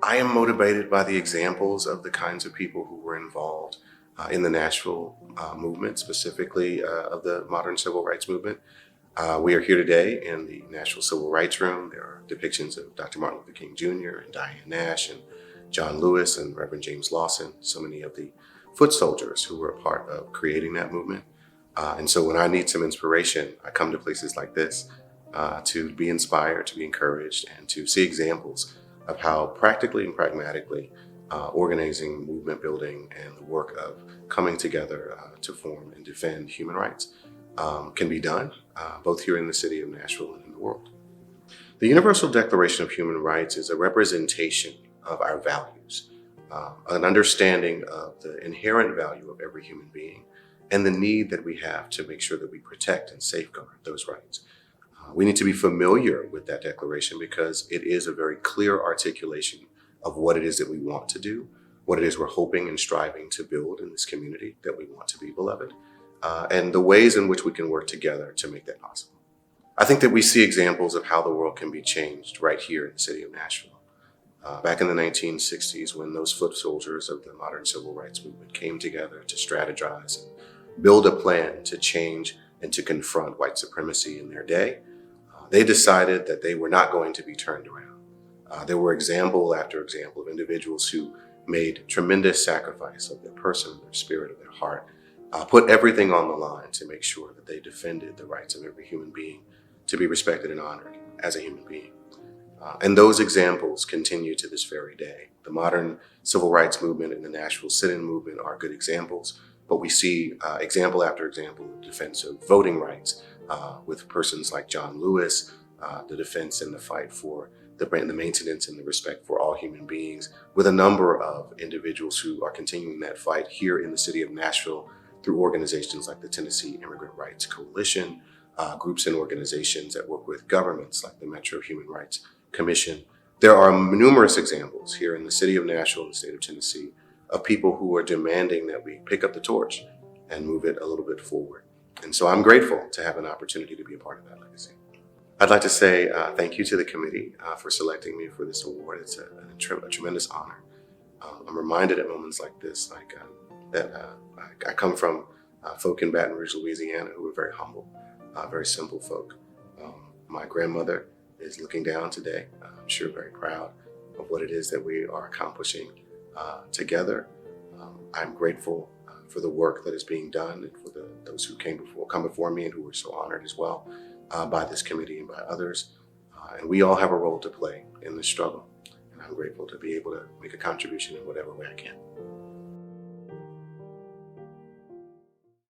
I am motivated by the examples of the kinds of people who were involved in the Nashville movement, specifically of the modern civil rights movement. We are here today in the Nashville Civil Rights Room. There are depictions of Dr. Martin Luther King Jr. and Diane Nash and John Lewis and Reverend James Lawson, so many of the foot soldiers who were a part of creating that movement. And so when I need some inspiration, I come to places like this to be inspired, to be encouraged, and to see examples of how practically and pragmatically organizing, movement building, and the work of coming together to form and defend human rights can be done, both here in the city of Nashville and in the world. The Universal Declaration of Human Rights is a representation of our values, an understanding of the inherent value of every human being and the need that we have to make sure that we protect and safeguard those rights. We need to be familiar with that declaration because it is a very clear articulation of what it is that we want to do, what it is we're hoping and striving to build in this community that we want to be beloved, and the ways in which we can work together to make that possible. I think that we see examples of how the world can be changed right here in the city of Nashville. Back in the 1960s, when those foot soldiers of the modern civil rights movement came together to strategize and build a plan to change and to confront white supremacy in their day, they decided that they were not going to be turned around. There were example after example of individuals who made tremendous sacrifice of their person, their spirit, of their heart, put everything on the line to make sure that they defended the rights of every human being to be respected and honored as a human being. And those examples continue to this very day. The modern civil rights movement and the Nashville sit-in movement are good examples, but we see example after example of defense of voting rights with persons like John Lewis, the defense and the fight for the maintenance and the respect for all human beings, with a number of individuals who are continuing that fight here in the city of Nashville through organizations like the Tennessee Immigrant Rights Coalition, groups and organizations that work with governments like the Metro Human Rights Commission. There are numerous examples here in the city of Nashville, the state of Tennessee, of people who are demanding that we pick up the torch and move it a little bit forward. And so I'm grateful to have an opportunity to be a part of that legacy. I'd like to say thank you to the committee for selecting me for this award. It's a tremendous honor. I'm reminded at moments like this, that I come from folk in Baton Rouge, Louisiana, who are very humble, very simple folk. My grandmother is looking down today, I'm sure very proud of what it is that we are accomplishing together. I'm grateful for the work that is being done and for those who come before me and who were so honored as well by this committee and by others. And we all have a role to play in this struggle. And I'm grateful to be able to make a contribution in whatever way I can.